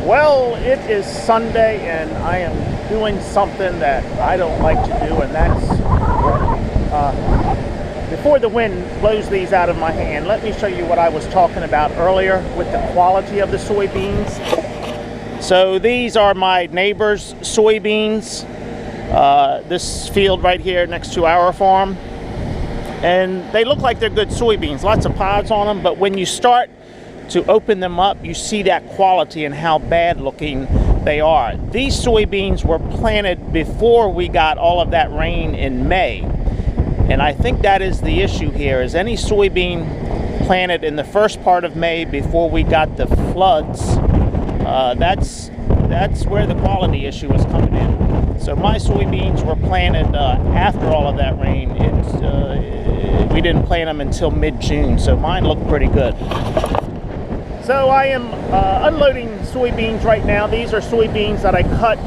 Well, it is Sunday and I am doing something that I don't like to do, and that's before the wind blows these out of my hand, let me show you what I was talking about earlier with the quality of the soybeans. So these are my neighbor's soybeans. This field right here next to our farm. And they look like they're good soybeans, lots of pods on them, but when you start to open them up, you see that quality and how bad looking they are. These soybeans were planted before we got all of that rain in May. And I think that is the issue here, is any soybean planted in the first part of May before we got the floods, that's where the quality issue is coming in. So my soybeans were planted after all of that rain. We didn't plant them until mid-June, so mine look pretty good. So I am unloading soybeans right now. These are soybeans that I cut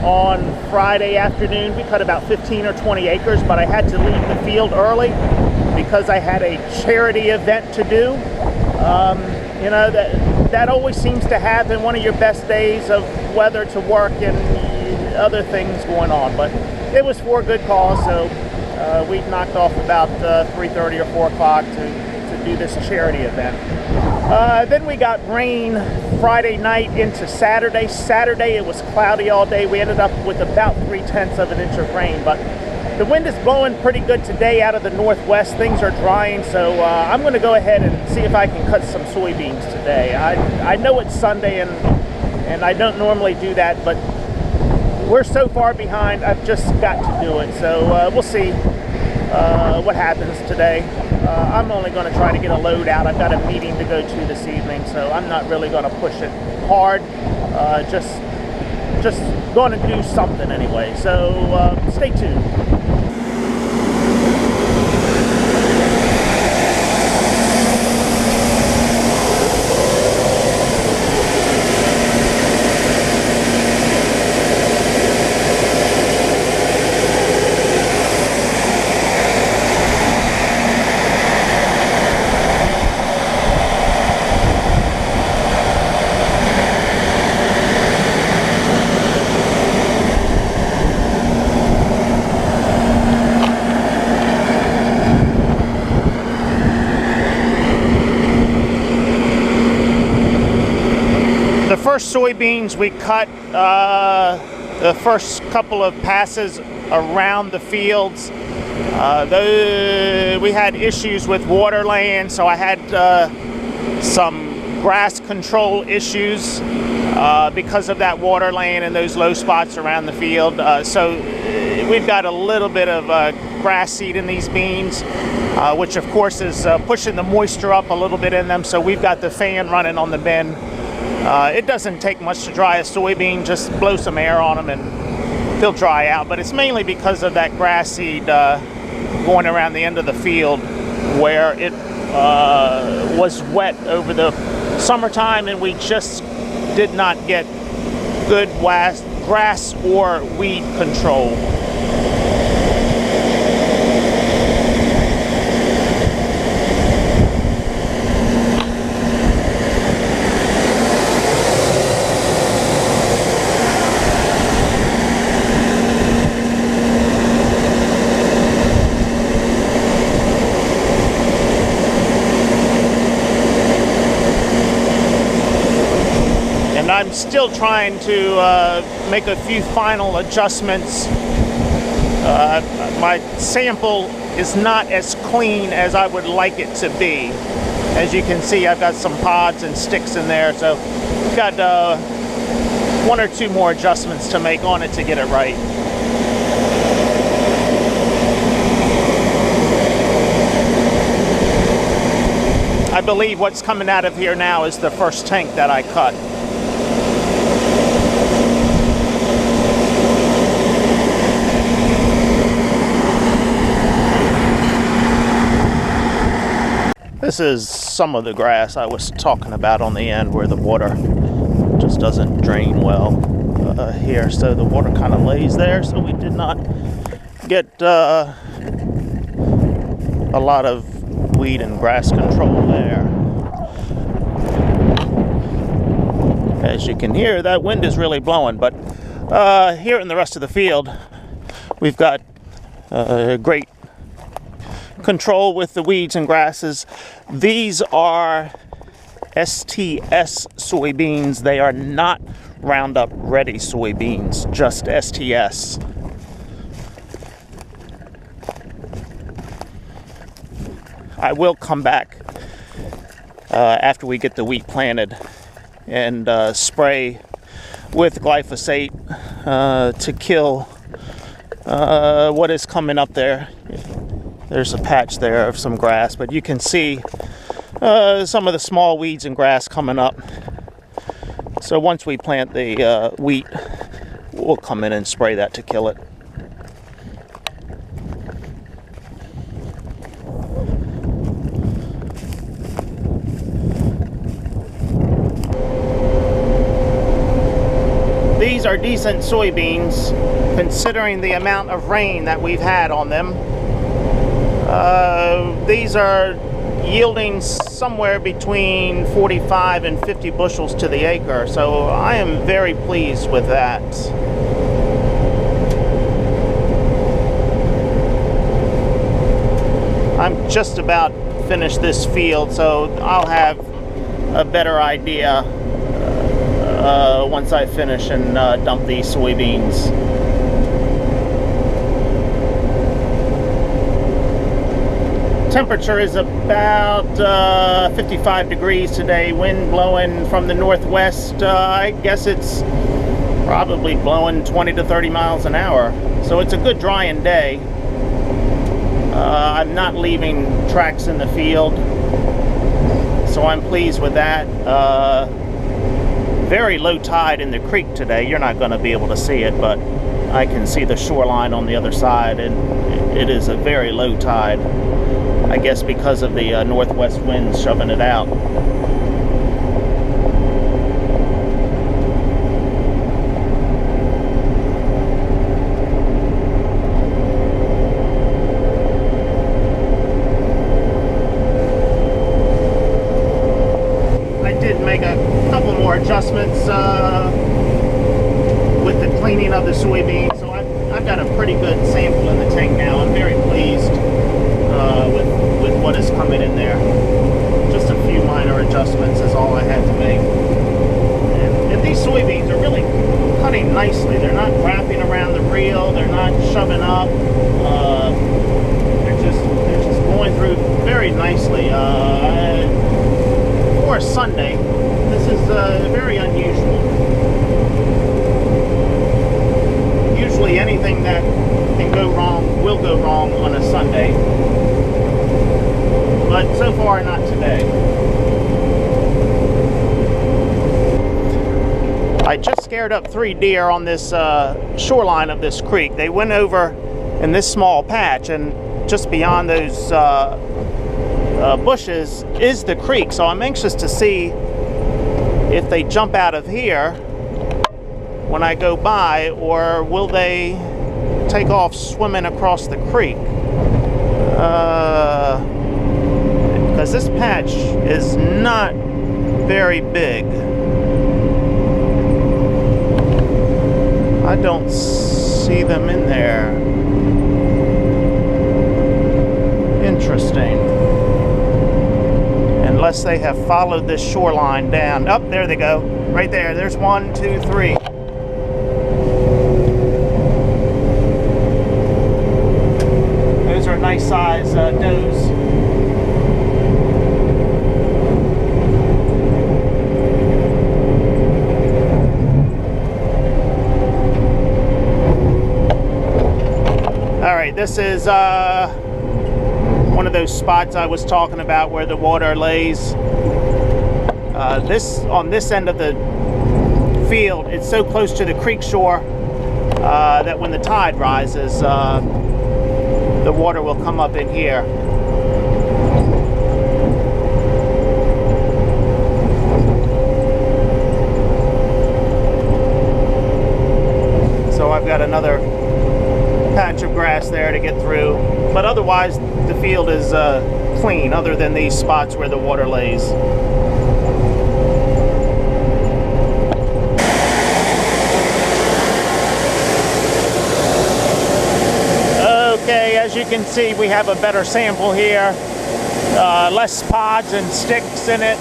on Friday afternoon. We cut about 15 or 20 acres, but I had to leave the field early because I had a charity event to do. You know, that always seems to happen, one of your best days of weather to work and other things going on. But it was for a good cause, so we knocked off about 3:30 or 4 o'clock to do this charity event. Then we got rain Friday night into Saturday. Saturday it was cloudy all day. We ended up with about 3/10 of an inch of rain, but the wind is blowing pretty good today out of the northwest. Things are drying, so I'm going to go ahead and see if I can cut some soybeans today. I know it's Sunday and I don't normally do that, but we're so far behind, I've just got to do it. So we'll see what happens today. I'm only going to try to get a load out. I've got a meeting to go to this evening, so I'm not really going to push it hard. Just going to do something anyway. So stay tuned. The first soybeans we cut, the first couple of passes around the fields, we had issues with water laying, so I had some grass control issues because of that water laying and those low spots around the field. So we've got a little bit of grass seed in these beans, which of course is pushing the moisture up a little bit in them, so we've got the fan running on the bin. It doesn't take much to dry a soybean, just blow some air on them and they'll dry out. But it's mainly because of that grass seed going around the end of the field where it was wet over the summertime and we just did not get good grass or weed control. I'm still trying to make a few final adjustments. My sample is not as clean as I would like it to be. As you can see, I've got some pods and sticks in there, so I've got 1 or 2 more adjustments to make on it to get it right. I believe what's coming out of here now is the first tank that I cut. This is some of the grass I was talking about on the end where the water just doesn't drain well here. So the water kind of lays there, so we did not get a lot of weed and grass control there. As you can hear, that wind is really blowing, but here in the rest of the field, we've got great control with the weeds and grasses. These are STS soybeans. They are not Roundup Ready soybeans, just STS. I will come back after we get the wheat planted and spray with glyphosate to kill what is coming up there. There's a patch there of some grass, but you can see some of the small weeds and grass coming up. So once we plant the wheat, we'll come in and spray that to kill it. These are decent soybeans considering the amount of rain that we've had on them. These are yielding somewhere between 45 and 50 bushels to the acre, so I am very pleased with that. I'm just about finished this field, so I'll have a better idea once I finish and dump these soybeans. Temperature is about 55 degrees today, wind blowing from the northwest. I guess it's probably blowing 20 to 30 miles an hour, so it's a good drying day. I'm not leaving tracks in the field, so I'm pleased with that. Very low tide in the creek today. You're not going to be able to see it, but I can see the shoreline on the other side, and it is a very low tide. I guess because of the northwest winds shoving it out. I did make a couple more adjustments with the cleaning of the soybeans, so I've got a pretty good sample in the tank now. I'm very pleased with what is coming in there. Just a few minor adjustments is all I had to make. And these soybeans are really cutting nicely. They're not wrapping around the reel. They're not shoving up. They're just going through very nicely. For a Sunday, this is very unusual. Usually anything that can go wrong will go wrong on a Sunday. But so far, not today. I just scared up 3 deer on this shoreline of this creek. They went over in this small patch, and just beyond those bushes is the creek. So I'm anxious to see if they jump out of here when I go by, or will they take off swimming across the creek? Because this patch is not very big. I don't see them in there. Interesting. Unless they have followed this shoreline down. Oh, there they go. Right there. There's 1, 2, 3. Those are nice size does. This is one of those spots I was talking about where the water lays. On this end of the field, it's so close to the creek shore that when the tide rises, the water will come up in here. So I've got another patch of grass there to get through, but otherwise the field is clean other than these spots where the water lays. you can see, we have a better sample here. Less pods and sticks in it.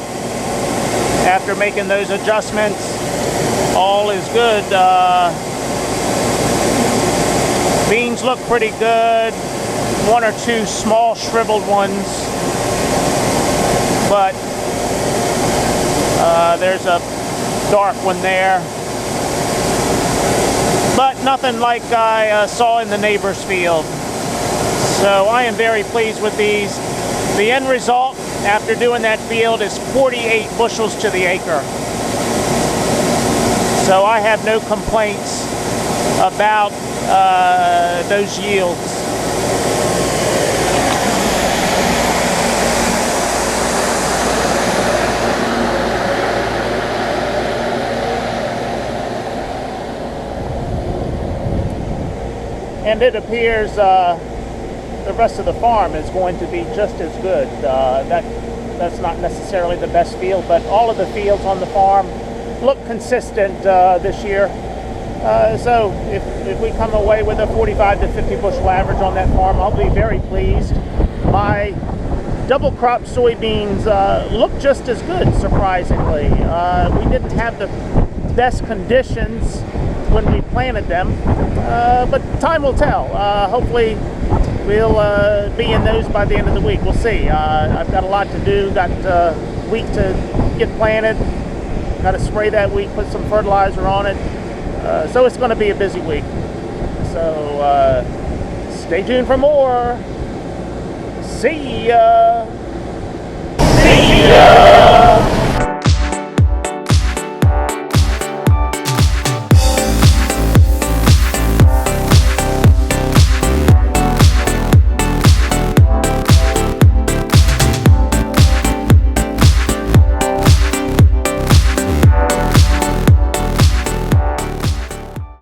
After making those adjustments, all is good. Beans look pretty good. One or two small shriveled ones, but there's a dark one there. But nothing like I saw in the neighbor's field. So I am very pleased with these. The end result after doing that field is 48 bushels to the acre. So I have no complaints about those yields. And it appears the rest of the farm is going to be just as good. That's not necessarily the best field, but all of the fields on the farm look consistent this year. So if we come away with a 45 to 50 bushel average on that farm, I'll be very pleased. My double crop soybeans look just as good, surprisingly. We didn't have the best conditions when we planted them, but time will tell. Hopefully we'll be in those by the end of the week. We'll see. I've got a lot to do. Got a week to get planted. Got to spray that week, put some fertilizer on it. So it's going to be a busy week. So stay tuned for more. See ya. See ya.